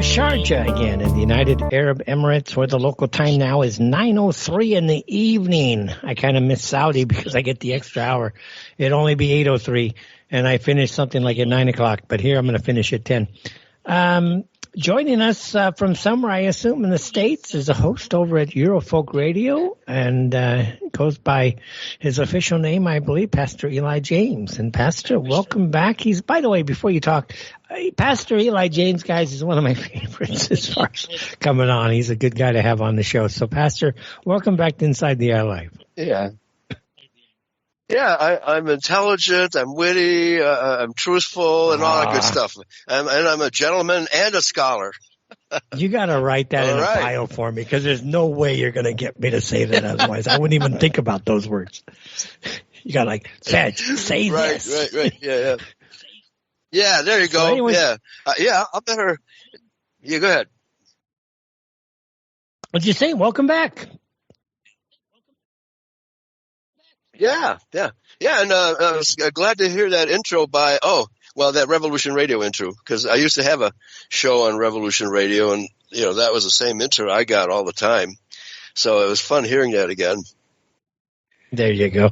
Sharjah again in the United Arab Emirates, where the local time now is 9:03 in the evening. I kind of miss Saudi because I get the extra hour. It'd only be 8:03, and I finish something like at 9 o'clock, but here I'm going to finish at 10. Joining us from somewhere, I assume, in the States is a host over at Eurofolk Radio, and goes by his official name, I believe, Pastor Eli James. And Pastor, welcome back. He's, by the way, before you talk, Pastor Eli James, guys, is one of my favorites as far as coming on. He's a good guy to have on the show. So, Pastor, welcome back to Inside the Eye Life. Yeah. Yeah, I'm intelligent, I'm witty, I'm truthful, and all that good stuff. And I'm a gentleman and a scholar. You got to write that in a bio for me, because there's no way you're going to get me to say that otherwise. I wouldn't even think about those words. You got say this. Right. Yeah. Yeah, there you go. So anyways, I better. Yeah, go ahead. What'd you say? Welcome back. Yeah, and I was glad to hear that intro by that Revolution Radio intro, because I used to have a show on Revolution Radio, and that was the same intro I got all the time, so it was fun hearing that again. There you go.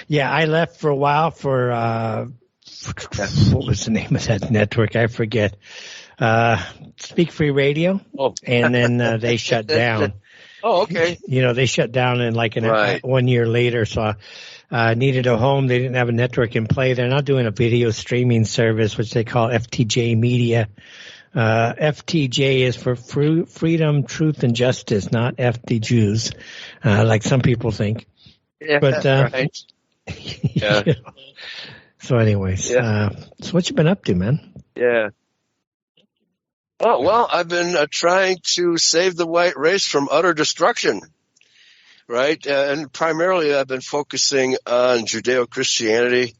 Yeah, I left for a while for what was the name of that network? I forget. Speak Free Radio, and then they shut down. Oh, okay. They shut down in 1 year later, so I needed a home. They didn't have a network in play. They're not doing a video streaming service, which they call FTJ Media. FTJ is for Freedom, Truth, and Justice, not FD Jews, like some people think. Yeah, but, right. Yeah. So anyways, so what you been up to, man? Yeah. Oh, well, I've been trying to save the white race from utter destruction, right? And primarily I've been focusing on Judeo-Christianity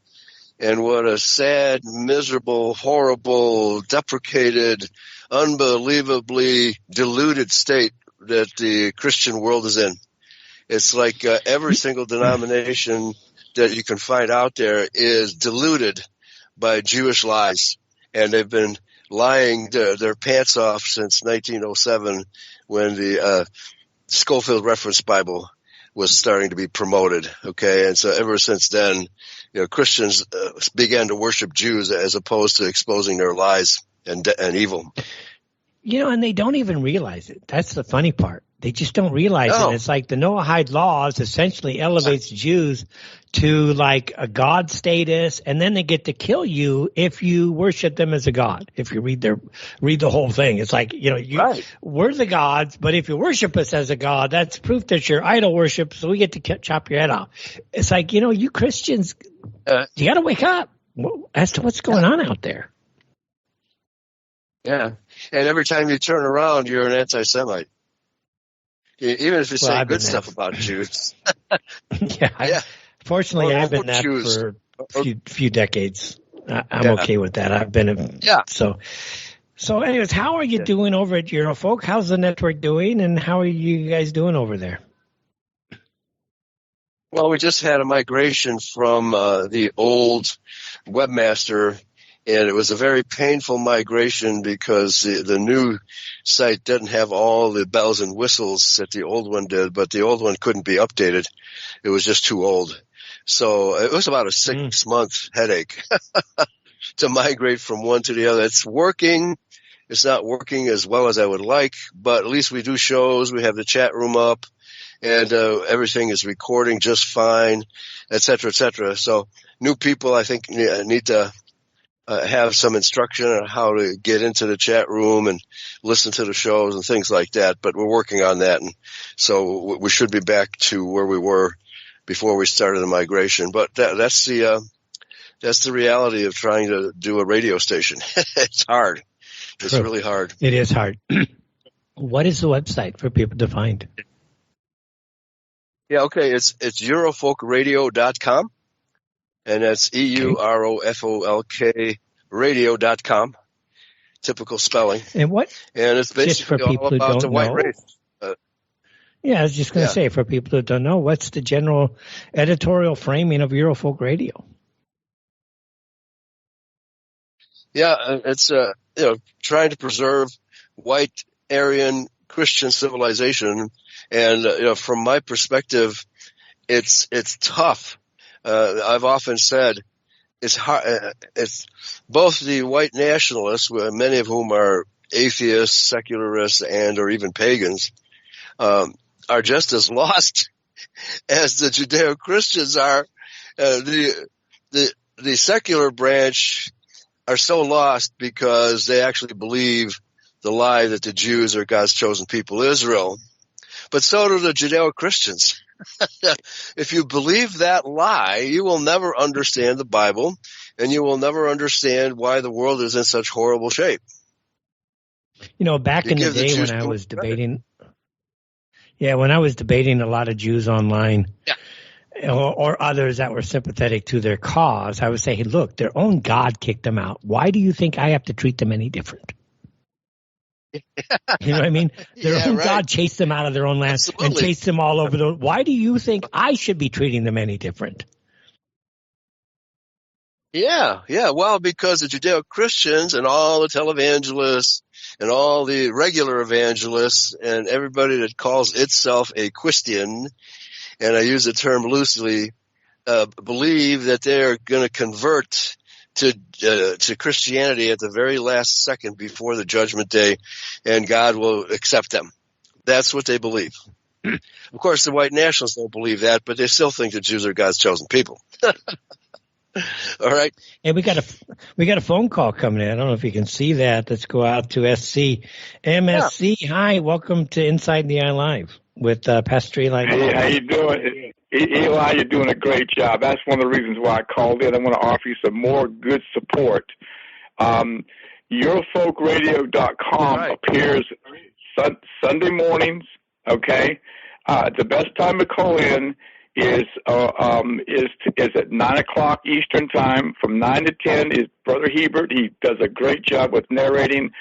and what a sad, miserable, horrible, deprecated, unbelievably deluded state that the Christian world is in. It's like every single denomination that you can find out there is deluded by Jewish lies, and they've been lying their pants off since 1907, when the Scofield Reference Bible was starting to be promoted. Okay, and so ever since then, Christians began to worship Jews as opposed to exposing their lies and evil. And they don't even realize it. That's the funny part. They just don't realize it. It's like the Noahide laws essentially elevates Jews to a god status, and then they get to kill you if you worship them as a god. If you read the whole thing, it's like, we're the gods, but if you worship us as a god, that's proof that you're idol worship, so we get to chop your head off. It's like, you Christians, you got to wake up as to what's going on out there. Yeah, and every time you turn around, you're an anti-Semite. Even if you say good stuff about Jews. Fortunately, I've been that for a few decades. I'm okay with that. I've been So anyways, how are you doing over at Eurofolk? How's the network doing, and how are you guys doing over there? Well, we just had a migration from the old webmaster, and it was a very painful migration because the new site didn't have all the bells and whistles that the old one did, but the old one couldn't be updated. It was just too old. So it was about a 6-month headache to migrate from one to the other. It's working. It's not working as well as I would like, but at least we do shows. We have the chat room up, and everything is recording just fine, et cetera, et cetera. So new people, I think, need to have some instruction on how to get into the chat room and listen to the shows and things like that. But we're working on that, and so we should be back to where we were before we started the migration. But that's the reality of trying to do a radio station. It's hard. It's really hard. It is hard. What is the website for people to find? Yeah, okay. It's eurofolkradio.com. And that's EUROFOLK radio.com. Typical spelling. And it's basically all about the white race. I was just going to say, for people who don't know, what's the general editorial framing of Eurofolk Radio? Yeah, it's trying to preserve white Aryan Christian civilization. And from my perspective, it's tough. I've often said it's hard. It's both the white nationalists, many of whom are atheists, secularists, and or even pagans, are just as lost as the Judeo-Christians are. The secular branch are so lost because they actually believe the lie that the Jews are God's chosen people, Israel. But so do the Judeo-Christians. If you believe that lie, you will never understand the Bible, and you will never understand why the world is in such horrible shape. Back in the day when I was debating, when I was debating a lot of Jews online, or others that were sympathetic to their cause, I would say, hey, look, their own God kicked them out. Why do you think I have to treat them any different? You know what I mean? Their own God chased them out of their own land and chased them all over the. Why do you think I should be treating them any different? Yeah. Well, because the Judeo-Christians and all the televangelists and all the regular evangelists and everybody that calls itself a Christian, and I use the term loosely, believe that they're going to convert to Christianity at the very last second before the judgment day, and God will accept them. That's what they believe. Of course, the white nationalists don't believe that, but they still think the Jews are God's chosen people. All right. Hey, we got a phone call coming in. I don't know if you can see that. Let's go out to SC. MSC, Hi, welcome to Inside the Eye Live with Pastor Eli. Hey, how you doing? Eli, you're doing a great job. That's one of the reasons why I called in. I want to offer you some more good support. Eurofolkradio.com appears Sunday mornings, okay? The best time to call in is at 9 o'clock Eastern time. From 9 to 10 is Brother Hebert. He does a great job with narrating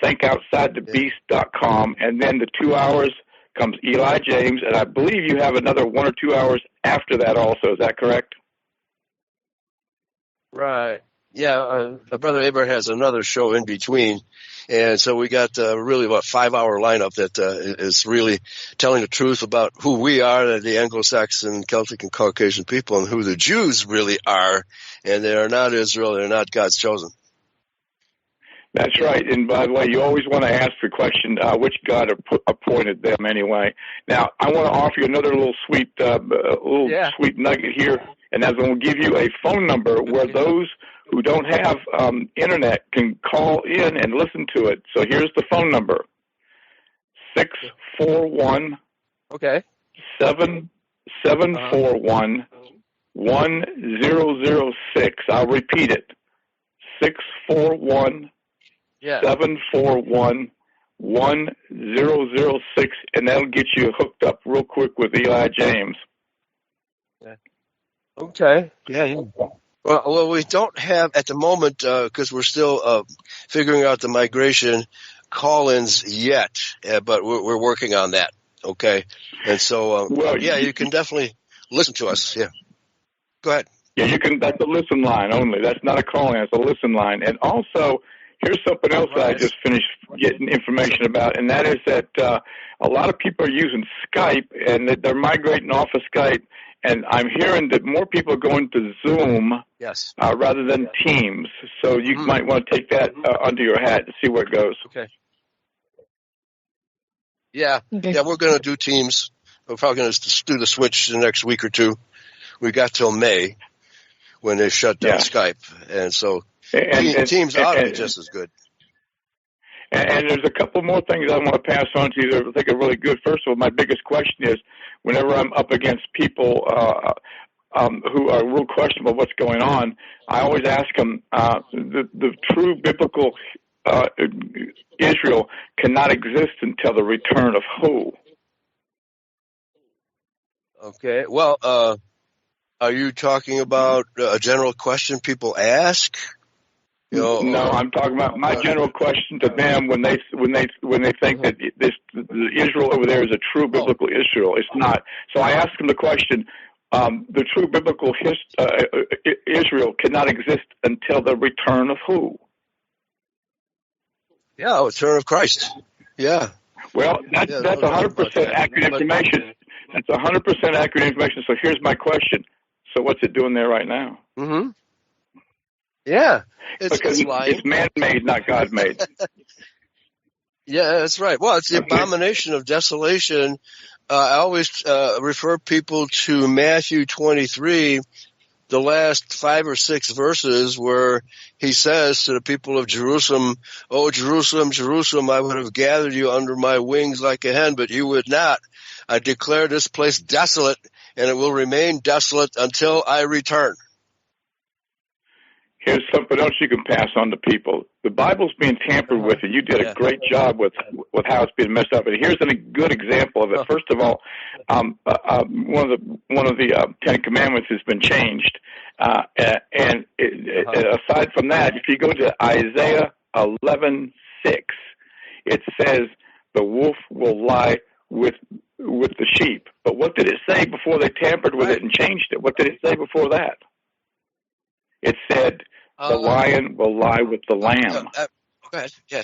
ThinkOutsideTheBeast.com. And then the 2 hours comes Eli James, and I believe you have another 1 or 2 hours after that also. Is that correct? Right. Yeah, Brother Abraham has another show in between. And so we got really about 5-hour lineup that is really telling the truth about who we are, the Anglo-Saxon, Celtic, and Caucasian people, and who the Jews really are. And they are not Israel. They're not God's chosen. That's right. And by the way, you always want to ask the question, which God appointed them anyway. Now, I want to offer you another little sweet sweet nugget here, and that's going to give you a phone number where those who don't have internet can call in and listen to it. So here's the phone number: 641 741 1006. I'll repeat it: 641 741 1006, and that'll get you hooked up real quick with Eli James. Okay. Yeah. Well, we don't have at the moment because we're still figuring out the migration call-ins yet, but we're working on that. Okay, and so you can definitely listen to us. Yeah, go ahead. Yeah, you can. That's a listen line only. That's not a call-in. It's a listen line. And also, here's something else that I just finished getting information about, and that is that a lot of people are using Skype, and that they're migrating off of Skype. And I'm hearing that more people are going to Zoom rather than Teams. So you might want to take that under your hat to see where it goes. Okay. Yeah, we're going to do Teams. We're probably going to do the switch the next week or two. We got till May when they shut down Skype. And so Teams ought to be just as good. And there's a couple more things I want to pass on to you that I think are really good. First of all, my biggest question is, whenever I'm up against people who are real questionable what's going on, I always ask them, the true biblical Israel cannot exist until the return of who? Okay. Well, are you talking about a general question people ask? No, I'm talking about my general question to them when they think that the Israel over there is a true biblical Israel. It's not. So I ask them the question: the true biblical Israel cannot exist until the return of who? Yeah, return of Christ. Yeah. Well, that's 100% accurate information. That's 100% accurate information. So here's my question. So what's it doing there right now? Mm-hmm. Yeah. Because it's man-made, not God-made. Yeah, that's right. Well, it's the abomination of desolation. I always refer people to Matthew 23, the last 5 or 6 verses where he says to the people of Jerusalem, "Oh, Jerusalem, Jerusalem, I would have gathered you under my wings like a hen, but you would not. I declare this place desolate, and it will remain desolate until I return." Here's something else you can pass on to people. The Bible's being tampered with, and you did a great job with how it's being messed up. And here's a good example of it. First of all, one of the 10 Commandments has been changed. And aside from that, if you go to Isaiah 11:6, it says the wolf will lie with the sheep. But what did it say before they tampered with it and changed it? What did it say before that? It said the lion will lie with the lamb. Go ahead. Yeah.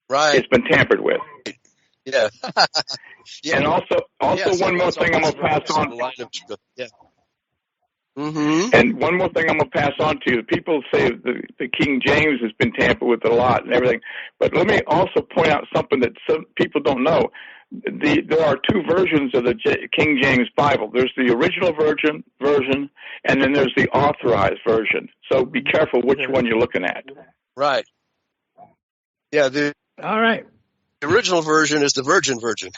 Right. It's been tampered with. Yeah. Yeah. And also one more thing I'm going to pass on. Yeah. Mm-hmm. And one more thing I'm going to pass on to you. People say the King James has been tampered with a lot and everything. But let me also point out something that some people don't know. There are 2 versions of the King James Bible. There's the original version, and then there's the authorized version. So be careful which one you're looking at. Right. Yeah. All right. The original version is the virgin version.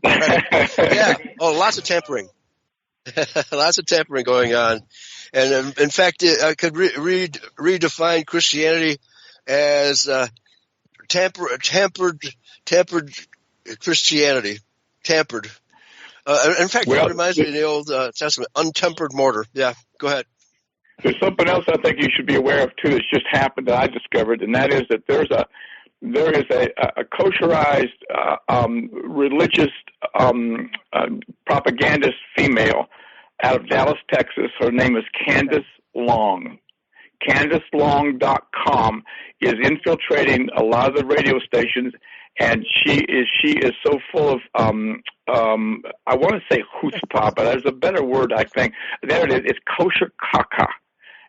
Yeah. Oh, lots of tampering. Lots of tampering going on. And in fact, I could redefine Christianity as tampered Christianity. Tampered. In fact, it reminds me of the Old Testament, untempered mortar. Yeah, go ahead. There's something else I think you should be aware of, too, that's just happened that I discovered, and that is that there is a kosherized religious propagandist female out of Dallas, Texas. Her name is Candace Long. CandaceLong.com is infiltrating a lot of the radio stations, and she is so full of I want to say chutzpah, but there's a better word, I think. There it is. It's kosher caca.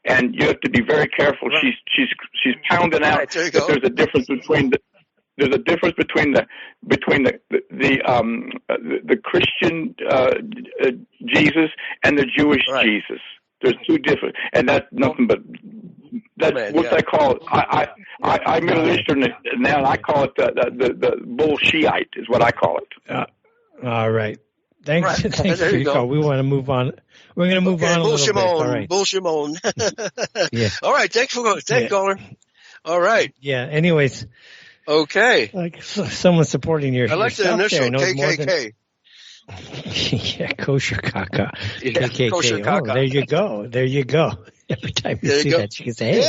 And you have to be very careful. Right. She's pounding out right, that there's a difference between the Christian Jesus and the Jewish Jesus. There's 2 different, and that's nothing but I call it. I'm Middle Eastern now, and I call it the bull Shiite is what I call it. All right. Thanks. Right. Thanks for your call. We want to move on. We're going to move on a little bit. All right. Bull Shimon. Yeah. All right. Thanks for going. Thanks, caller. All right. Yeah. Anyways. Okay. Like someone supporting your. I like the initial KKK. Yeah, kosher caca. Yeah, KKK. kosher caca. Oh, there you go. There you go. Every time you see that, you can say, "Hey,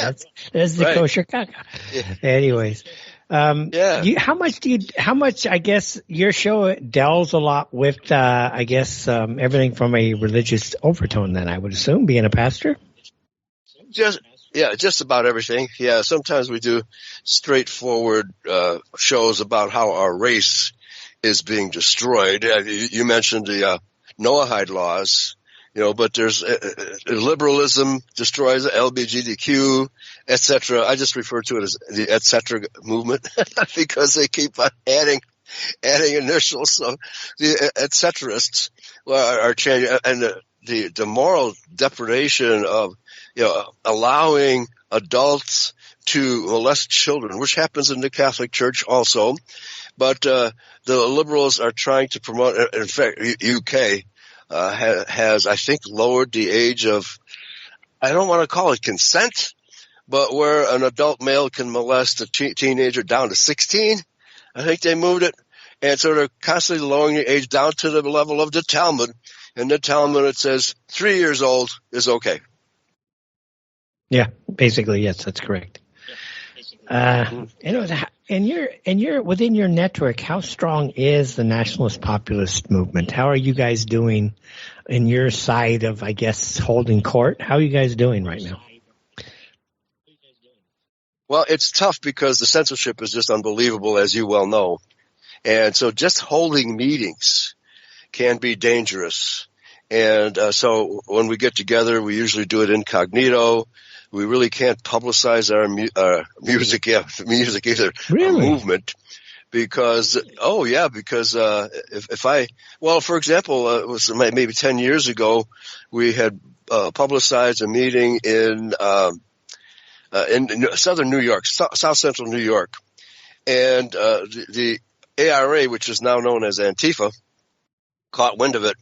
that's the kosher caca." Yeah. Anyways. How much, I guess, your show delves a lot with, everything from a religious overtone then, I would assume, being a pastor? Just about everything. Yeah, sometimes we do straightforward shows about how our race is being destroyed. You mentioned the Noahide laws. But there's liberalism destroys LGBTQ, etc. I just refer to it as the etc. movement because they keep on adding initials. So the etcetarists are changing, and the moral depredation of allowing adults to molest children, which happens in the Catholic Church also, but the liberals are trying to promote. In fact, UK. Has, I think, lowered the age of, I don't want to call it consent, but where an adult male can molest a teenager down to 16. I think they moved it. And so they're constantly lowering the age down to the level of the Talmud. In the Talmud, it says 3 years old is okay. Yeah, basically, yes, that's correct. And you're within your network, how strong is the nationalist populist movement? How are you guys doing in your side of, I guess, holding court? How are you guys doing right now? Well, it's tough because the censorship is just unbelievable, as you well know. And so just holding meetings can be dangerous. And so when we get together, we usually do it incognito. We really can't publicize our music either, Really? our movement. Because, for example, it was maybe 10 years ago, we had publicized a meeting in southern New York, south central New York. And the ARA, which is now known as Antifa, caught wind of it.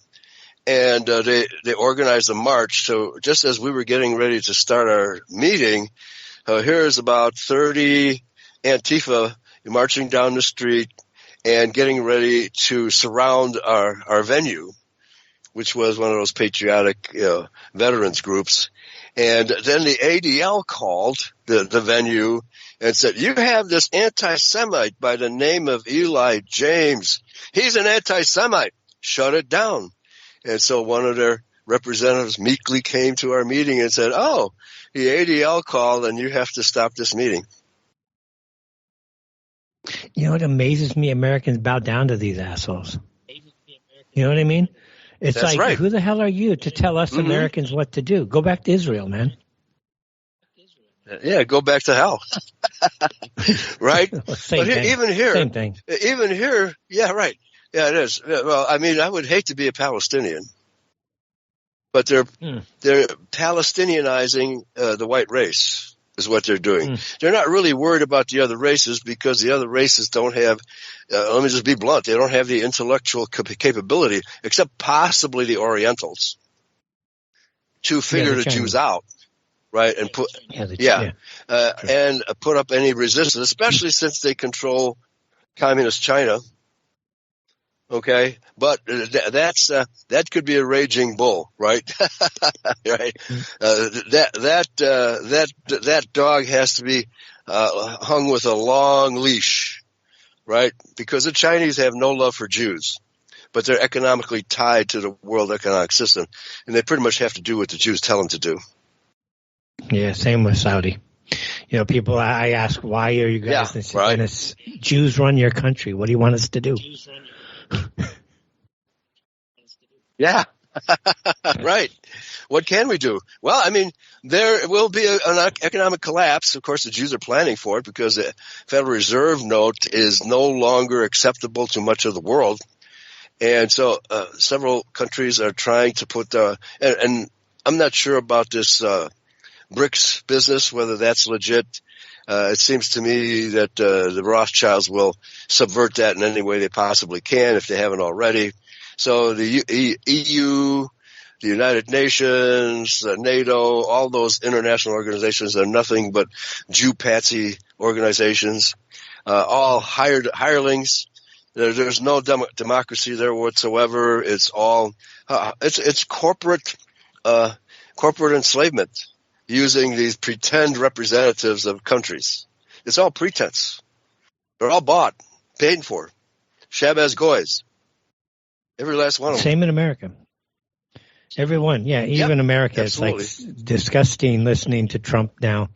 And they organized a march. So just as we were getting ready to start our meeting, here's about 30 Antifa marching down the street and getting ready to surround our venue, which was one of those patriotic veterans groups. And then the ADL called the venue and said, "You have this anti-Semite by the name of Eli James. He's an anti-Semite. Shut it down." And so one of their representatives meekly came to our meeting and said, "Oh, the ADL called and you have to stop this meeting." You know what amazes me? Americans bow down to these assholes. You know what I mean? It's That's like, right. Who the hell are you to tell us Americans what to do? Go back to Israel, man. Yeah, go back to hell. Right? Same thing. Even here, yeah, right. Yeah, it is. Well, I mean, I would hate to be a Palestinian, but they're Palestinianizing the white race is what they're doing. They're not really worried about the other races because the other races don't have, let me just be blunt, they don't have the intellectual capability, except possibly the Orientals, to figure the Jews out, right? And put, and put up any resistance, especially since they control communist China. Okay, but that could be a raging bull, right? Right. That dog has to be hung with a long leash, right? Because the Chinese have no love for Jews, but they're economically tied to the world economic system, and they pretty much have to do what the Jews tell them to do. Yeah, same with Saudi. You know, people, I ask, why are you guys Jews run your country? What do you want us to do? Yeah. Right. What can we do? Well, I mean, there will be an economic collapse. Of course, the Jews are planning for it because the Federal Reserve note is no longer acceptable to much of the world. And so several countries are trying to put and I'm not sure about this BRICS business, whether that's legit. It seems to me that the Rothschilds will subvert that in any way they possibly can if they haven't already. So the EU, the United Nations, NATO, all those international organizations are nothing but Jew-patsy organizations, all hirelings. There's no democracy there whatsoever. It's all it's corporate enslavement, using these pretend representatives of countries. It's all pretense. They're all bought, paid for. Shabazz Goys. Every last one of them. Same in America. Everyone, yeah, even America. Absolutely. It's like disgusting listening to Trump now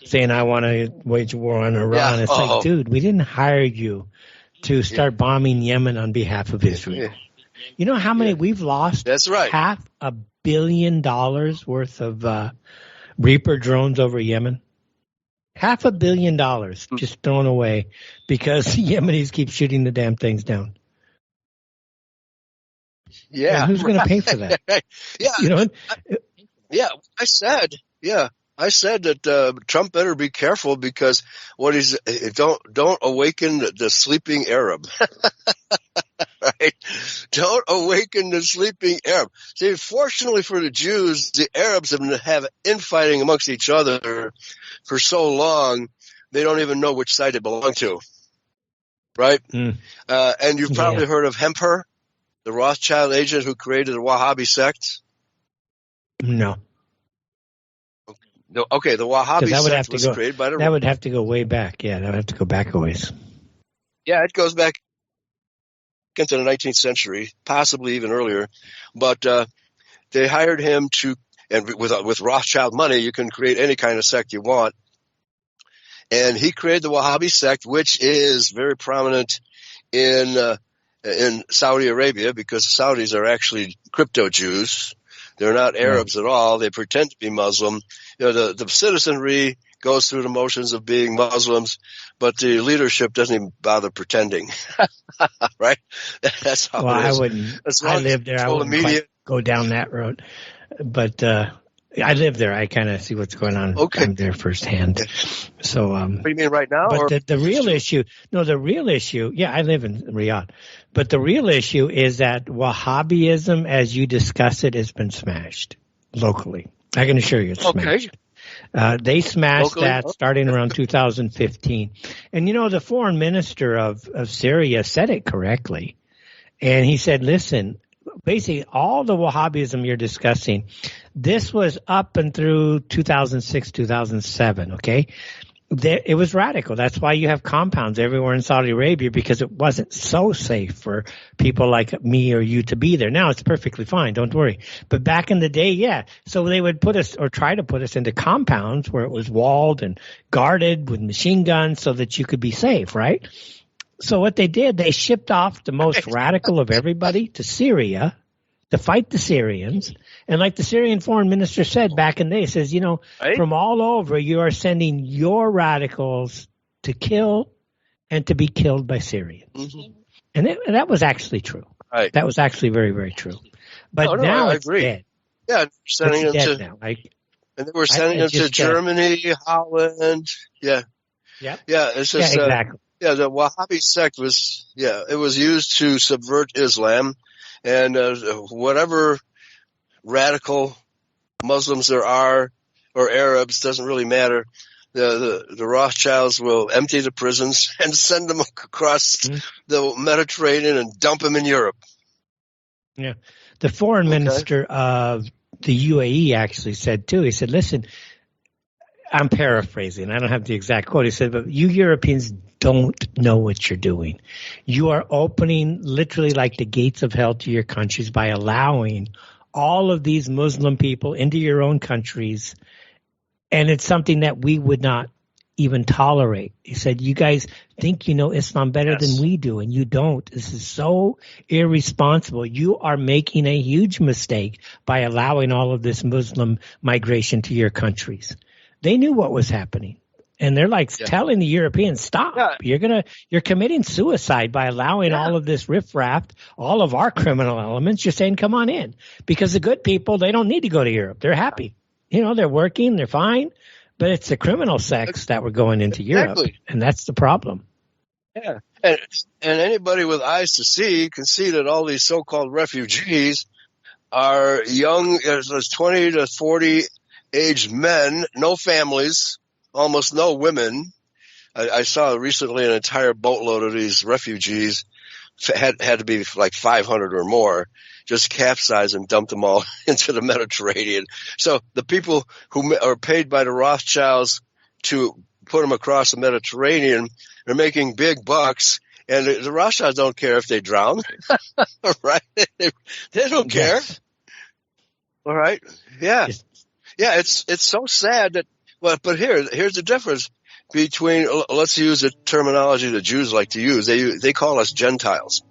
saying, I want to wage a war on Iran. It's like, dude, we didn't hire you to start bombing Yemen on behalf of Israel. Yeah. You know how many we've lost? That's right. $500 million worth of Reaper drones over Yemen. $500 million just thrown away because Yemenis keep shooting the damn things down. Yeah. And who's going to pay for that? Yeah. You know? I said that Trump better be careful because don't awaken the sleeping Arab. Right? Don't awaken the sleeping Arab. See, fortunately for the Jews, the Arabs have infighting amongst each other for so long, they don't even know which side they belong to. Right? And you've probably heard of Hemper, the Rothschild agent who created the Wahhabi sect. No. Okay, the Wahhabi sect was created by that would have to go way back. Yeah, that would have to go back a ways. Yeah, it goes back into the 19th century, possibly even earlier. But they hired him to, and with Rothschild money, you can create any kind of sect you want. And he created the Wahhabi sect, which is very prominent in Saudi Arabia, because the Saudis are actually crypto Jews. They're not Arabs at all. They pretend to be Muslim. The citizenry goes through the motions of being Muslims, but the leadership doesn't even bother pretending. Right? That's how it is. I wouldn't. I lived there. I wouldn't quite go down that road. But I live there. I kind of see what's going on. Okay. I'm there firsthand. So, what do you mean right now? But the real issue, yeah, I live in Riyadh. But the real issue is that Wahhabism, as you discuss it, has been smashed locally. I can assure you it's smashed. They smashed that starting around 2015. And, the foreign minister of Syria said it correctly. And he said, listen, basically all the Wahhabism you're discussing, this was up and through 2006, 2007, okay? It was radical. That's why you have compounds everywhere in Saudi Arabia, because it wasn't so safe for people like me or you to be there. Now it's perfectly fine. Don't worry. But back in the day, yeah. So they would put us, or try to put us, into compounds where it was walled and guarded with machine guns so that you could be safe, right? So what they did, they shipped off the most radical of everybody to Syria to fight the Syrians. And like the Syrian foreign minister said back in the day, he says, from all over, you are sending your radicals to kill and to be killed by Syrians. Mm-hmm. And that was actually true. Right. That was actually very, very true. But now it's dead. Yeah, sending them to now. And they were sending them to Germany, Holland. Yeah. Yeah. Yeah, it's just exactly. The Wahhabi sect it was used to subvert Islam, and whatever radical Muslims there are, or Arabs, doesn't really matter. The Rothschilds will empty the prisons and send them across the Mediterranean and dump them in Europe. Yeah. The foreign minister of the UAE actually said too, he said, listen, I'm paraphrasing, I don't have the exact quote. He said, but you Europeans don't know what you're doing. You are opening literally like the gates of hell to your countries by allowing all of these Muslim people into your own countries. And it's something that we would not even tolerate. He said, you guys think you know Islam better than we do, and you don't. This is so irresponsible. You are making a huge mistake by allowing all of this Muslim migration to your countries. They knew what was happening. And they're like telling the Europeans, stop. Yeah. You're committing suicide by allowing all of this riffraff, all of our criminal elements. You're saying, come on in. Because the good people, they don't need to go to Europe. They're happy. They're working, they're fine. But it's the criminal sects that were going into Europe. And that's the problem. Yeah. And anybody with eyes to see can see that all these so-called refugees are young, as 20 to 40 aged men, no families, almost no women. I saw recently an entire boatload of these refugees, had to be like 500 or more, just capsized and dumped them all into the Mediterranean. So the people who are paid by the Rothschilds to put them across the Mediterranean are making big bucks, and the Rothschilds don't care if they drown, right? They don't care. All right. Yeah. Yeah, it's so sad that, but here's the difference between, let's use the terminology the Jews like to use. They call us Gentiles.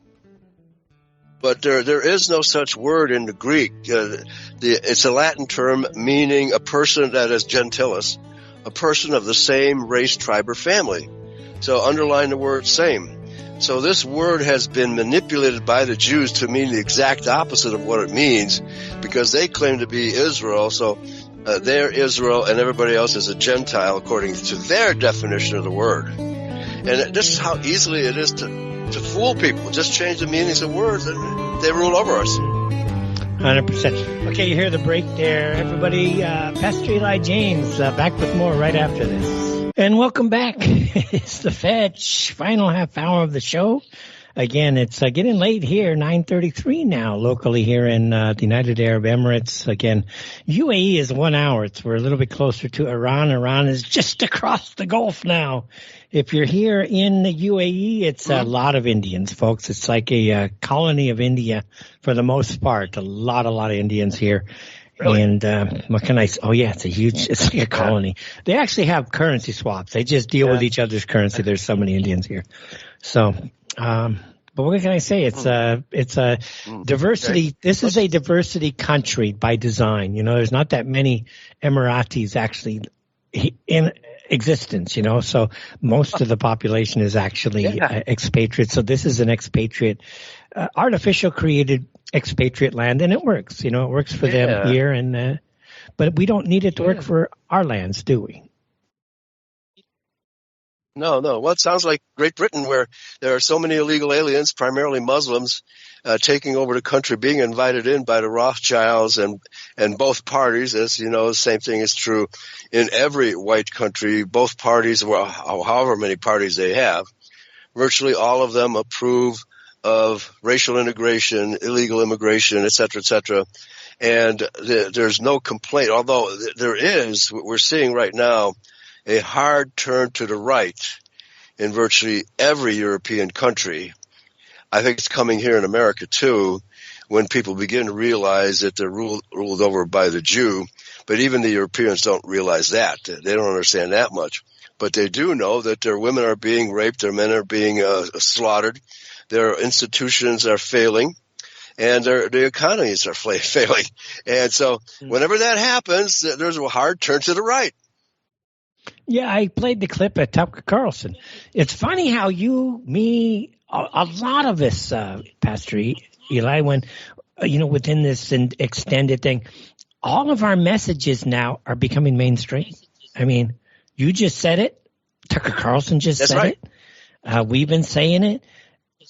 But there is no such word in the Greek. It's a Latin term meaning a person that is gentilis, a person of the same race, tribe, or family. So underline the word same. So this word has been manipulated by the Jews to mean the exact opposite of what it means, because they claim to be Israel. So they're Israel and everybody else is a Gentile according to their definition of the word. And this is how easily it is to fool people. Just change the meanings of words and they rule over us. 100%. Okay, you hear the break there. Everybody, Pastor Eli James back with more right after this. And welcome back. It's the Fetch, final half hour of the show. Again, it's getting late here, 9:33 now, locally here in the United Arab Emirates. Again, UAE is 1 hour. We're a little bit closer to Iran. Iran is just across the Gulf now. If you're here in the UAE, it's a lot of Indians, folks. It's like a colony of India for the most part. A lot of Indians here. Really? And what can I say? Oh, yeah, it's like a colony. They actually have currency swaps. They just deal with each other's currency. There's so many Indians here. So, but what can I say? It's a diversity. This is a diversity country by design. You know, there's not that many Emiratis actually in existence, you know, so most of the population is actually expatriate. So this is an expatriate, artificial created expatriate land, and it works, you know, it works for them here. And, but we don't need it to work for our lands, do we? No. Well, it sounds like Great Britain, where there are so many illegal aliens, primarily Muslims, taking over the country, being invited in by the Rothschilds and both parties. As you know, the same thing is true in every white country. Both parties, well, however many parties they have, virtually all of them approve of racial integration, illegal immigration, et cetera, and there's no complaint. Although there is, what we're seeing right now, a hard turn to the right in virtually every European country. I think it's coming here in America too, when people begin to realize that they're ruled over by the Jew. But even the Europeans don't realize that. They don't understand that much. But they do know that their women are being raped, their men are being slaughtered, their institutions are failing, and the economies are failing. And so whenever that happens, there's a hard turn to the right. Yeah, I played the clip at Tucker Carlson. It's funny how you, me, a lot of us, Pastor Eli, when, you know, within this extended thing, all of our messages now are becoming mainstream. I mean, you just said it. Tucker Carlson just said it. We've been saying it.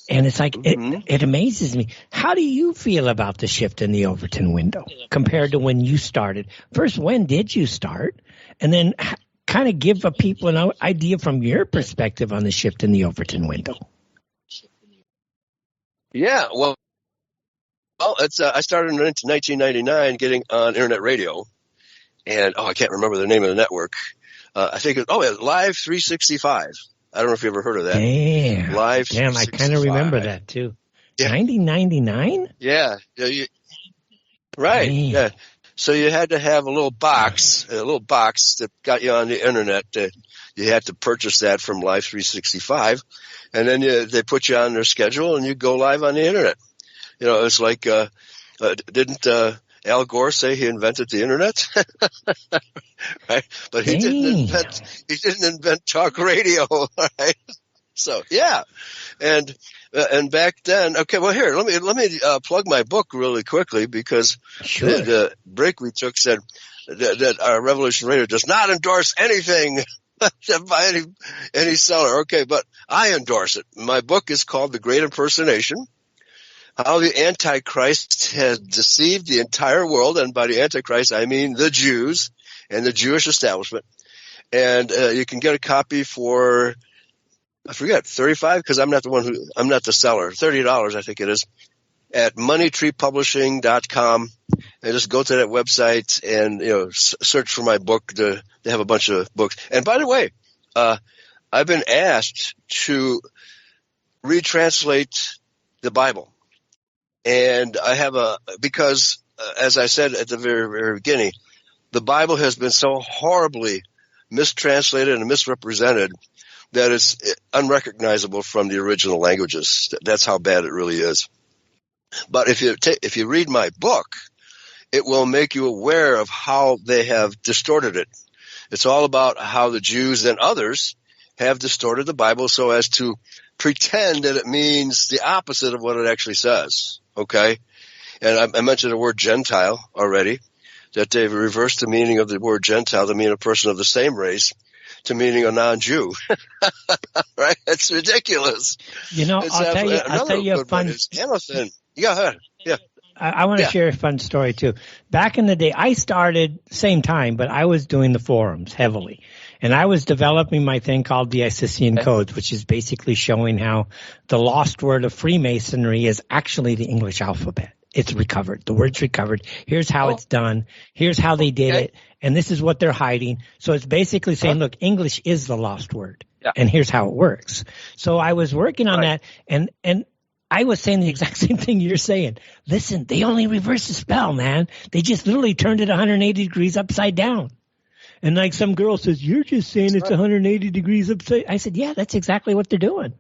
And it's like, it amazes me. How do you feel about the shift in the Overton window compared to when you started? First, when did you start? And then kind of give people an idea from your perspective on the shift in the Overton window. Yeah, well, it's I started in 1999 getting on internet radio, and I can't remember the name of the network. I think Live 365. I don't know if you ever heard of that. Damn, Live. Damn, I kind of remember that too. Yeah. 1999. Yeah. Right. Damn. Yeah. So you had to have a little box that got you on the internet. You had to purchase that from Live 365, and then they put you on their schedule, and you go live on the internet. You know, it's like didn't Al Gore say he invented the internet? Right? But he didn't invent talk radio, right? So yeah, and back then, okay. Well, here let me plug my book really quickly, because the break we took said that our Revolution Radio does not endorse anything by any seller. Okay, but I endorse it. My book is called The Great Impersonation: How the Antichrist has Deceived the Entire World, and by the Antichrist I mean the Jews and the Jewish establishment. And you can get a copy for, I forget, $35, because I'm not the seller. $30, I think it is, at moneytreepublishing.com. And just go to that website and, you know, search for my book. They have a bunch of books. And by the way, I've been asked to retranslate the Bible. And I have because as I said at the very, very beginning, the Bible has been so horribly mistranslated and misrepresented that it's unrecognizable from the original languages. That's how bad it really is. But if you read my book, it will make you aware of how they have distorted it. It's all about how the Jews and others have distorted the Bible so as to pretend that it means the opposite of what it actually says. Okay? And I mentioned the word Gentile already, that they've reversed the meaning of the word Gentile to mean a person of the same race, to meaning a non-Jew. Right? It's ridiculous. You know, I'll tell you a fun. Jonathan. Yeah. I want to share a fun story too. Back in the day, I started same time, but I was doing the forums heavily, and I was developing my thing called the Isisian Codes, which is basically showing how the lost word of Freemasonry is actually the English alphabet. It's recovered. The word's recovered. Here's how it's done. Here's how they did it. And this is what they're hiding. So it's basically saying, look, English is the lost word. Yeah. And here's how it works. So I was working on that. And I was saying the exact same thing you're saying. Listen, they only reversed the spell, man. They just literally turned it 180 degrees upside down. And like some girl says, you're just saying it's 180 degrees upside. I said, yeah, that's exactly what they're doing.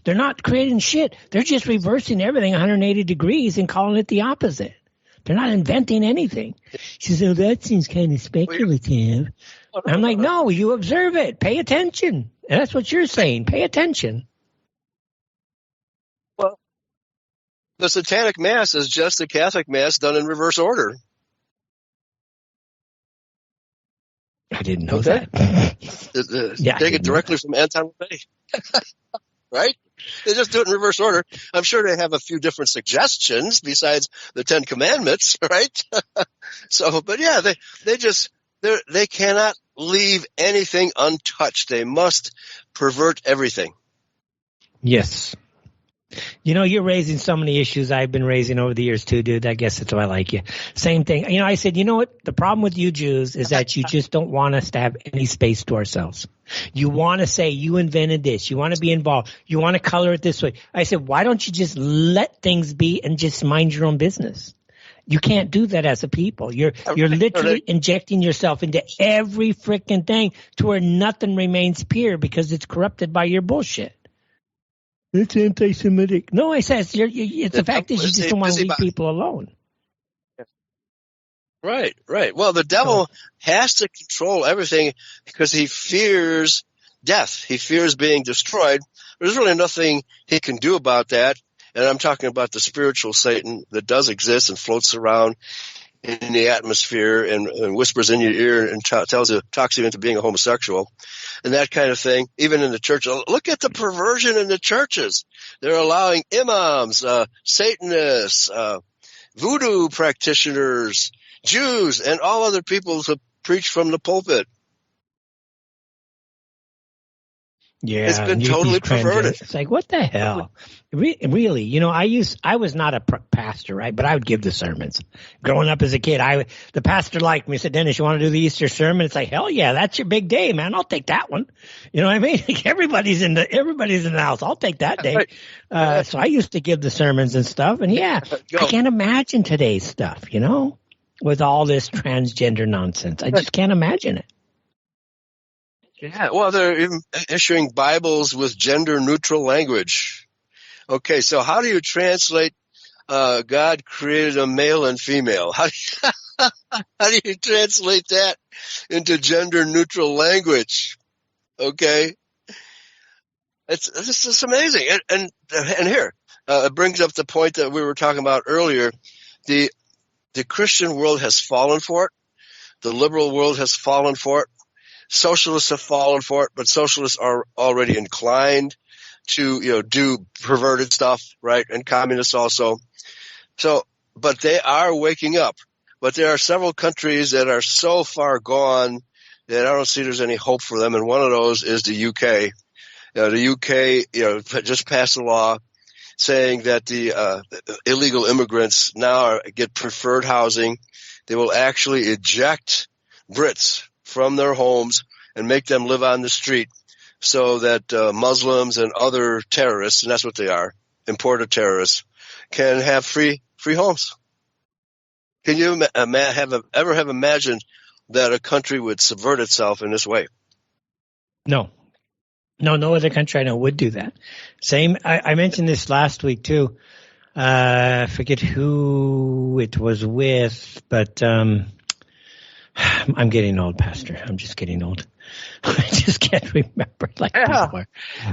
They're not creating shit. They're just reversing everything 180 degrees and calling it the opposite. They're not inventing anything. She said, oh, that seems kind of speculative. I'm like, no, you observe it. Pay attention. And that's what you're saying. Pay attention. Well, the Satanic Mass is just the Catholic Mass done in reverse order. I didn't know that. Take it directly from Anton LaVey. Right? They just do it in reverse order. I'm sure they have a few different suggestions besides the 10 Commandments, right? But yeah, they cannot leave anything untouched. They must pervert everything. Yes. You know, you're raising so many issues I've been raising over the years too, dude. I guess that's why I like you. Same thing. You know, I said, you know what? The problem with you Jews is that you just don't want us to have any space to ourselves. You want to say you invented this. You want to be involved. You want to color it this way. I said, why don't you just let things be and just mind your own business? You can't do that as a people. You're literally injecting yourself into every freaking thing to where nothing remains pure because it's corrupted by your bullshit. It's anti-Semitic. No, I said it's the fact is you just don't want to leave people alone. Right. Well, the devil has to control everything because he fears death. He fears being destroyed. There's really nothing he can do about that. And I'm talking about the spiritual Satan that does exist and floats around in the atmosphere and whispers in your ear and talks you into being a homosexual and that kind of thing, even in the church. Look at the perversion in the churches. They're allowing imams, Satanists, voodoo practitioners, Jews, and all other people to preach from the pulpit. Yeah, it's been totally perverted. It's like, what the hell? Really, you know, I was not a pastor, right? But I would give the sermons. Growing up as a kid, the pastor liked me. He said, Dennis, you want to do the Easter sermon? It's like, hell yeah, that's your big day, man. I'll take that one. You know what I mean? Everybody's in the house. I'll take that day. So I used to give the sermons and stuff. And yeah, I can't imagine today's stuff, you know, with all this transgender nonsense. I just can't imagine it. Yeah, well, they're issuing Bibles with gender-neutral language. Okay, so how do you translate God created a male and female? How do you translate that into gender-neutral language? Okay, it's just amazing. And here, it brings up the point that we were talking about earlier. The Christian world has fallen for it. The liberal world has fallen for it. Socialists have fallen for it, but socialists are already inclined to, you know, do perverted stuff, right? And communists also. So, but they are waking up. But there are several countries that are so far gone that I don't see there's any hope for them. And one of those is the UK. The UK, just passed a law saying that the illegal immigrants now get preferred housing. They will actually eject Brits from their homes and make them live on the street so that Muslims and other terrorists, and that's what they are, imported terrorists, can have free homes. Can you ever have imagined that a country would subvert itself in this way? No, no other country I know would do that. Same. I mentioned this last week too. I forget who it was with, but I'm getting old, Pastor. I'm just getting old. I just can't remember before.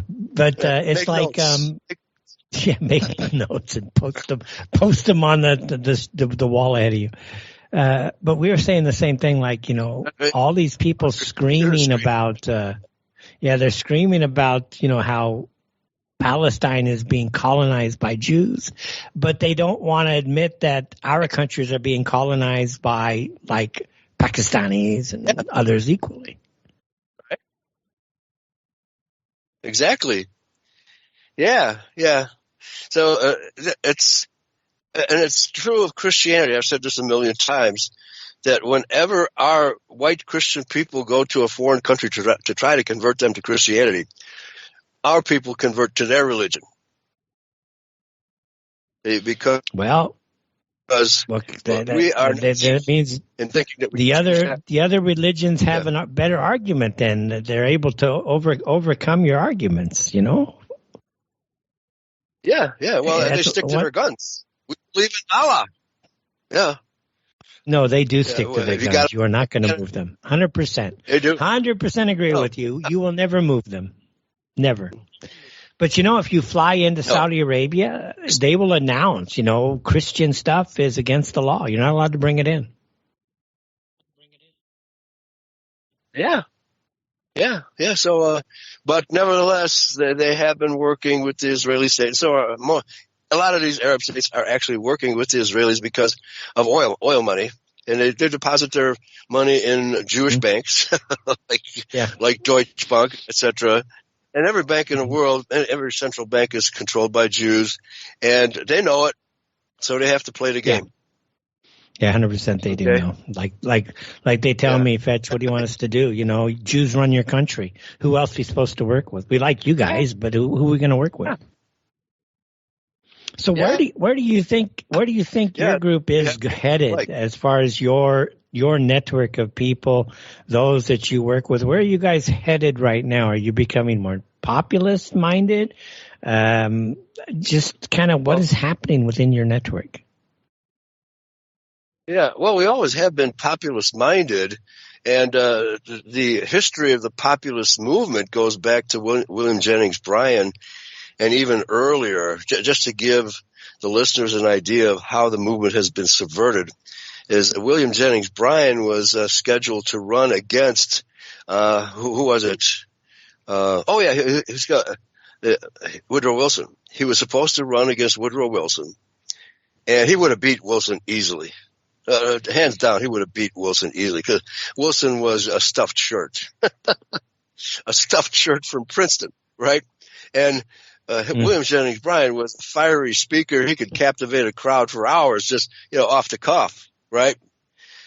But it's like, make notes and post them on the wall ahead of you. But we were saying the same thing, like, you know, all these people screaming about, they're screaming about, you know, how Palestine is being colonized by Jews, but they don't want to admit that our countries are being colonized by, like, Pakistanis and others equally. Right. Exactly. Yeah. So it's true of Christianity. I've said this a million times that whenever our white Christian people go to a foreign country to try to convert them to Christianity, our people convert to their religion. because Well, we are that means in thinking that the other religions have a better argument. Then they're able to overcome your arguments. You know. Yeah. Well, they stick to their guns. We believe in Allah. Yeah. No, they do stick to their guns. You are not going to move them. 100%. They do. 100% agree with you. You will never move them. Never. But, you know, if you fly into Saudi Arabia, they will announce, you know, Christian stuff is against the law. You're not allowed to bring it in. Yeah. So, but nevertheless, they have been working with the Israeli state. So a lot of these Arab states are actually working with the Israelis because of oil money. And they deposit their money in Jewish banks, like Deutsche Bank, etc. And every bank in the world, every central bank is controlled by Jews, and they know it, so they have to play the game. Yeah, 100% they do know. Like they tell me, Fetch, what do you want us to do? You know, Jews run your country. Who else are we supposed to work with? We like you guys, but who are we going to work with? So where do you think your group is headed as far as your network of people, those that you work with? Where are you guys headed right now? Are you becoming more populist minded? Just kind of what is happening within your network? Yeah, well, we always have been populist minded, and the history of the populist movement goes back to William Jennings Bryan. And even earlier, just to give the listeners an idea of how the movement has been subverted, is William Jennings Bryan was scheduled to run against who was it? He's got Woodrow Wilson. He was supposed to run against Woodrow Wilson, and he would have beat Wilson easily. Hands down, he would have beat Wilson easily because Wilson was a stuffed shirt, a stuffed shirt from Princeton, right? And William Jennings Bryan was a fiery speaker. He could captivate a crowd for hours just, off the cuff, right?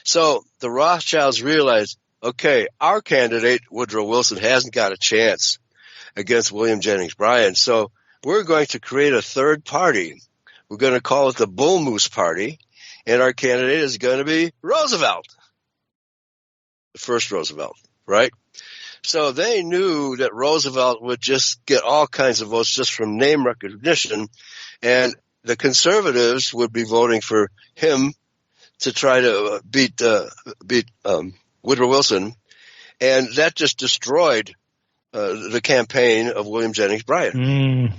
So the Rothschilds realized, okay, our candidate, Woodrow Wilson, hasn't got a chance against William Jennings Bryan. So we're going to create a third party. We're going to call it the Bull Moose Party, and our candidate is going to be Roosevelt, the first Roosevelt, right? So they knew that Roosevelt would just get all kinds of votes just from name recognition, and the conservatives would be voting for him to try to beat Woodrow Wilson, and that just destroyed the campaign of William Jennings Bryan.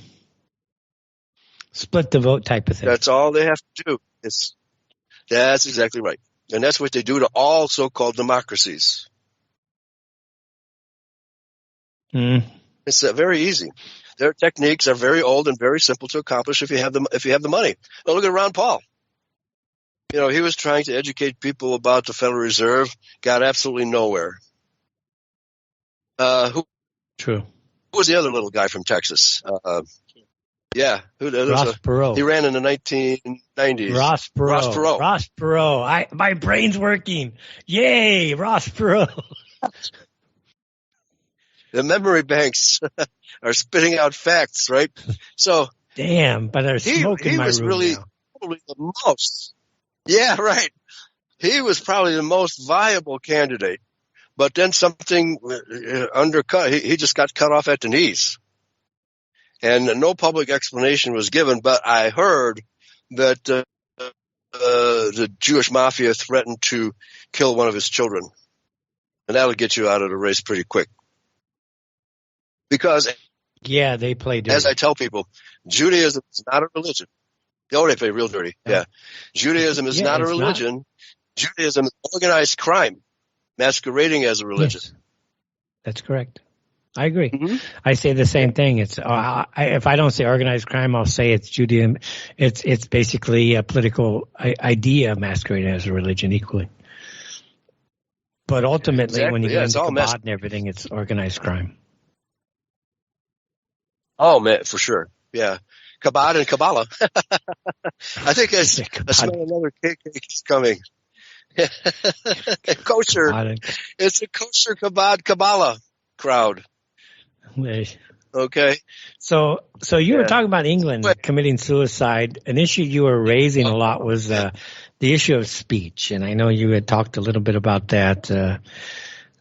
Split the vote type of thing. That's all they have to do. That's exactly right, and that's what they do to all so-called democracies. It's very easy. Their techniques are very old and very simple to accomplish if you have the money. Well, look at Ron Paul. He was trying to educate people about the Federal Reserve, got absolutely nowhere. True. Who was the other little guy from Texas? Ross Perot. He ran in the 1990s. Ross Perot. My brain's working. Yay, Ross Perot. The memory banks are spitting out facts, right? So damn, but there's smoke in my room now. He was really probably the most. Yeah, right. He was probably the most viable candidate, but then something undercut. He just got cut off at the knees, and no public explanation was given. But I heard that the Jewish mafia threatened to kill one of his children, and that'll get you out of the race pretty quick. Because, they play dirty. As I tell people, Judaism is not a religion. Oh, they play real dirty. Yeah. Judaism is not a religion. Not. Judaism is organized crime masquerading as a religion. Yes. That's correct. I agree. Mm-hmm. I say the same thing. It's if I don't say organized crime, I'll say it's Judaism. It's basically a political idea masquerading as a religion equally. But ultimately, when you get into Kabbalah and everything, it's organized crime. Oh, man, for sure. Yeah. Kabbalah and Kabbalah. I think I smell another cake is coming. Kosher. It's a kosher Kabbalah crowd. Okay. So you were talking about England committing suicide. An issue you were raising a lot was the issue of speech, and I know you had talked a little bit about that.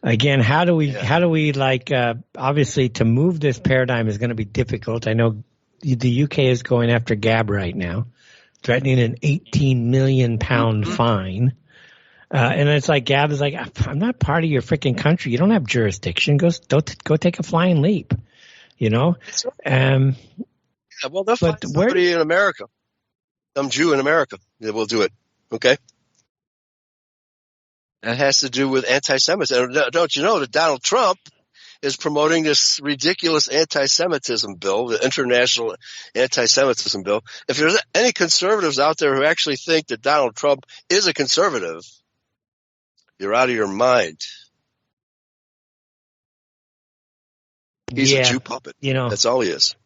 Again, how do we like obviously to move this paradigm is going to be difficult. I know the UK is going after Gab right now, threatening an 18 million pound fine. And it's like Gab is like, I'm not part of your freaking country. You don't have jurisdiction. Go take a flying leap. You know? Well, they'll find somebody in America, some Jew in America that will do it. Okay? That has to do with anti-Semitism. Don't you know that Donald Trump is promoting this ridiculous anti-Semitism bill, the international anti-Semitism bill? If there's any conservatives out there who actually think that Donald Trump is a conservative, you're out of your mind. He's a Jew puppet. You know, that's all he is.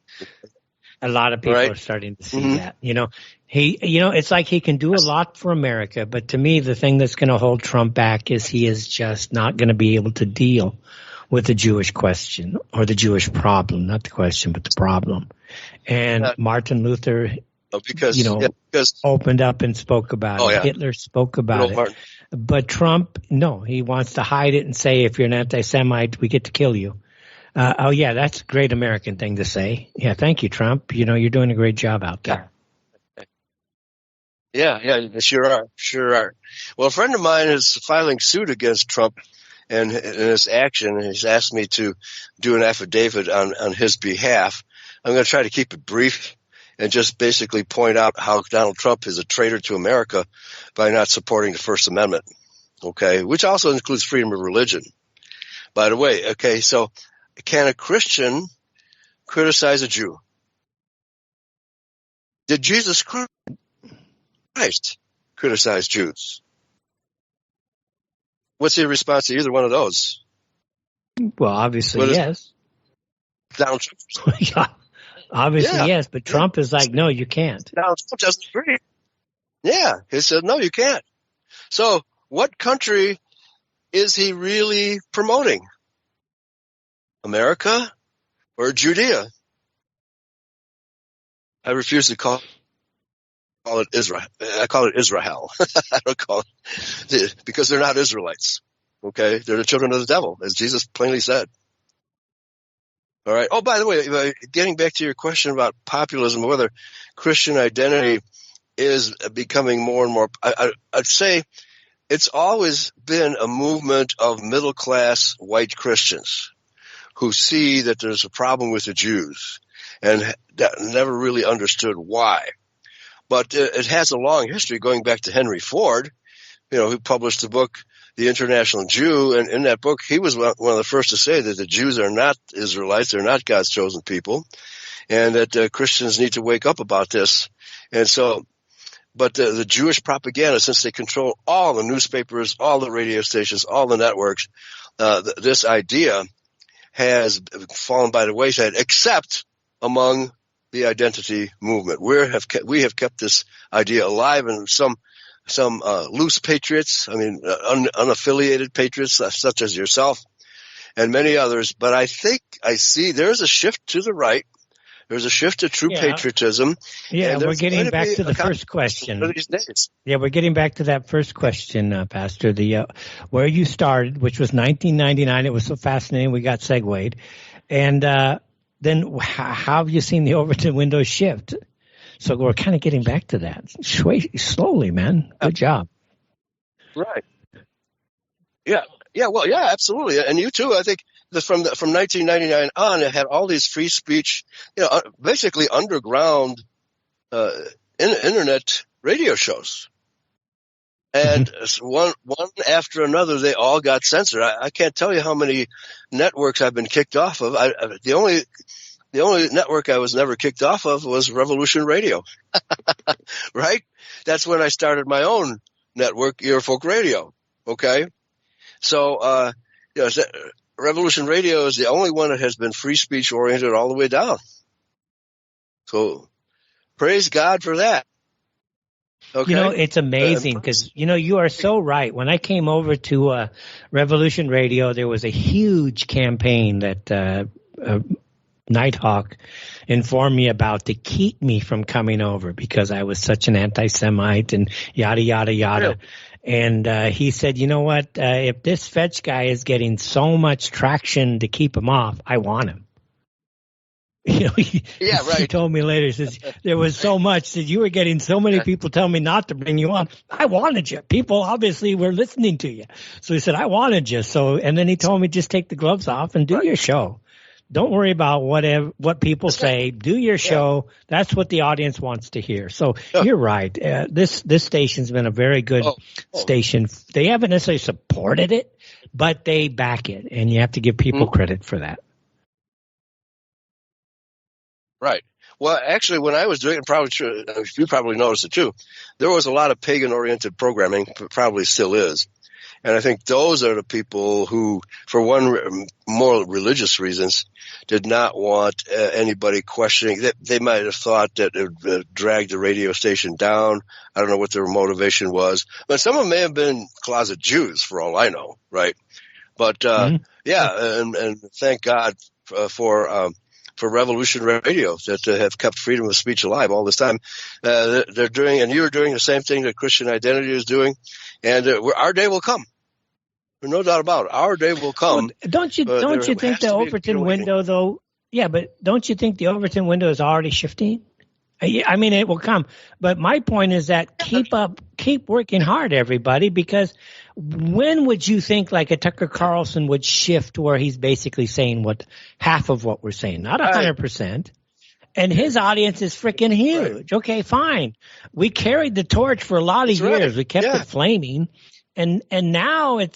A lot of people are starting to see that. You know, it's like he can do a lot for America, but to me, the thing that's going to hold Trump back is he is just not going to be able to deal with the Jewish question or the Jewish problem, not the question, but the problem. And Martin Luther, opened up and spoke about it. Hitler spoke about it. But Trump, no, he wants to hide it and say, if you're an anti-Semite, we get to kill you. That's a great American thing to say. Yeah, thank you, Trump. You know, you're doing a great job out there. Yeah, sure are. Well, a friend of mine is filing suit against Trump and in his action. He's asked me to do an affidavit on his behalf. I'm going to try to keep it brief and just basically point out how Donald Trump is a traitor to America by not supporting the First Amendment, okay, which also includes freedom of religion, by the way. Okay, so can a Christian criticize a Jew? Did Jesus Christ criticize Jews? What's your response to either one of those? Well, obviously, yes. Donald Trump. Obviously, yes, but Trump is like, no, you can't. Donald Trump doesn't agree. Yeah, he said, no, you can't. So what country is he really promoting? America or Judea? I refuse to call it Israel. I call it Israel. I don't call it, because they're not Israelites. Okay? They're the children of the devil, as Jesus plainly said. All right. Oh, by the way, getting back to your question about populism, whether Christian identity is becoming more and more, I'd say it's always been a movement of middle-class white Christians who see that there's a problem with the Jews and that never really understood why. But it has a long history going back to Henry Ford, who published the book, The International Jew. And in that book, he was one of the first to say that the Jews are not Israelites. They're not God's chosen people, and that Christians need to wake up about this. And so, but the Jewish propaganda, since they control all the newspapers, all the radio stations, all the networks, this idea has fallen by the wayside, except among the identity movement. We have kept this idea alive, and some loose patriots, unaffiliated patriots such as yourself and many others. But I think I see there's a shift to the right. There's a shift to true patriotism. Yeah, we're getting back to the first question. Yeah, we're getting back to that first question, Pastor. Where you started, which was 1999. It was so fascinating. We got segued. And then how have you seen the Overton window shift? So we're kind of getting back to that. Slowly, man. Good job. Right. Yeah. Yeah. Well, yeah, absolutely. And you too, I think. From 1999 on, it had all these free speech, basically underground internet radio shows, and one after another, they all got censored. I can't tell you how many networks I've been kicked off of. The only network I was never kicked off of was Revolution Radio, right? That's when I started my own network, Earfolk Radio. Okay, so Revolution Radio is the only one that has been free speech oriented all the way down. So praise God for that. Okay. It's amazing because, you are so right. When I came over to Revolution Radio, there was a huge campaign that Nighthawk informed me about to keep me from coming over because I was such an anti-Semite and yada, yada, yada. Yeah. And he said, you know what, if this Fetch guy is getting so much traction to keep him off, I want him. You know, he told me later, he says, there was so much that you were getting so many people telling me not to bring you on. I wanted you. People obviously were listening to you. So he said, I wanted you. So, and then he told me, just take the gloves off and do your show. Don't worry about what people say. Do your show. That's what the audience wants to hear. So you're right. This station's been a very good station. They haven't necessarily supported it, but they back it. And you have to give people credit for that. Right. Well, actually, when I was doing it, you probably noticed it too, there was a lot of pagan-oriented programming, probably still is. And I think those are the people who, for more religious reasons, did not want anybody questioning. They might have thought that it would drag the radio station down. I don't know what their motivation was. But some of them may have been closet Jews, for all I know, right? But, and thank God for Revolution Radio that have kept freedom of speech alive all this time. They're doing, and you're doing the same thing that Christian Identity is doing, and our day will come. There's no doubt about it. Our day will come. Well, don't you think the Overton window, though? Yeah, but don't you think the Overton window is already shifting? I mean, it will come. But my point is that keep working hard, everybody, because when would you think like a Tucker Carlson would shift where he's basically saying half of what we're saying, not 100%. And his audience is freaking huge. Right. Okay, fine. We carried the torch for a lot of years. Right. We kept it flaming. And now you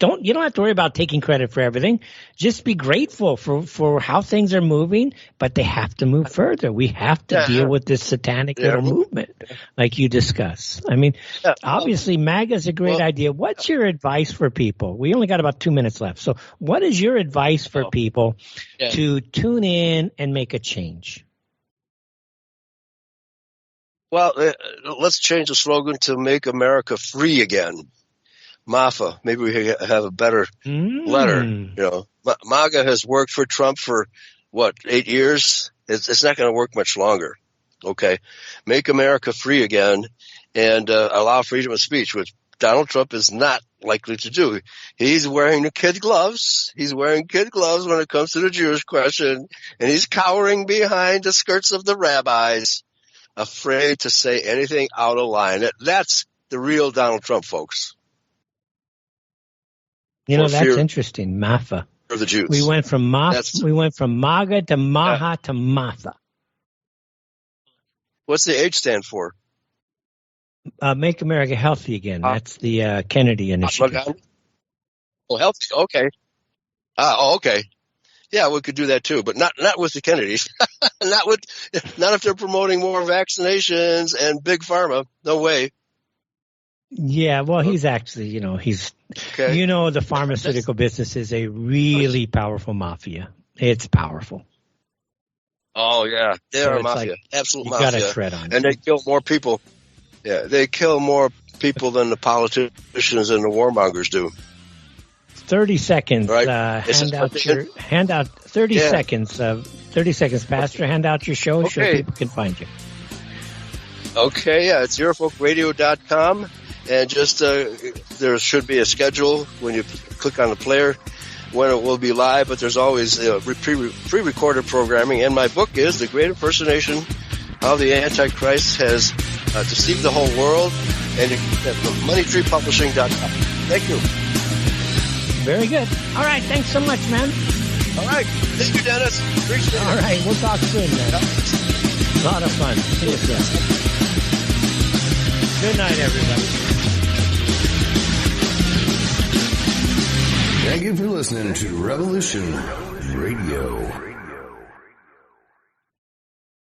don't have to worry about taking credit for everything. Just be grateful for how things are moving, but they have to move further. We have to deal with this satanic little movement like you discuss. I mean, obviously MAGA is a great idea. What's your advice for people? We only got about 2 minutes left. So what is your advice for people to tune in and make a change? Well, let's change the slogan to "Make America Free Again." MAFA. Maybe we have a better letter. You know, MAGA has worked for Trump for 8 years. It's not going to work much longer. Okay, make America free again, and allow freedom of speech, which Donald Trump is not likely to do. He's wearing the kid gloves. He's wearing kid gloves when it comes to the Jewish question, and he's cowering behind the skirts of the rabbis, afraid to say anything out of line. That's the real Donald Trump, folks. You know, that's interesting. MAFA. For the Jews. We went from MAGA to Maha to MAFA. What's the H stand for? Make America Healthy Again. That's the Kennedy initiative. Oh, healthy. Okay. Okay. Yeah, we could do that too, but not with the Kennedys. not if they're promoting more vaccinations and big pharma. No way. Yeah, well, he's actually, the pharmaceutical business is a really powerful mafia. It's powerful. Oh yeah, they're a mafia, absolute mafia. You got to tread on it. And they kill more people. Yeah, they kill more people than the politicians and the warmongers do. 30 seconds. Right. Hand out 30 seconds. 30 seconds, Pastor. Hand out your show so people can find you. Okay, yeah, it's EarfolkRadio.com, and just there should be a schedule when you click on the player when it will be live. But there's always pre-recorded programming, and my book is The Great Impersonation: How the Antichrist Has Deceived the Whole World, and at MoneyTreePublishing.com. Thank you. Very good. All right. Thanks so much, man. All right. Thank you, Dennis. Appreciate it. All right. We'll talk soon, man. A lot of fun. See you soon. Good night, everybody. Thank you for listening to Revolution Radio.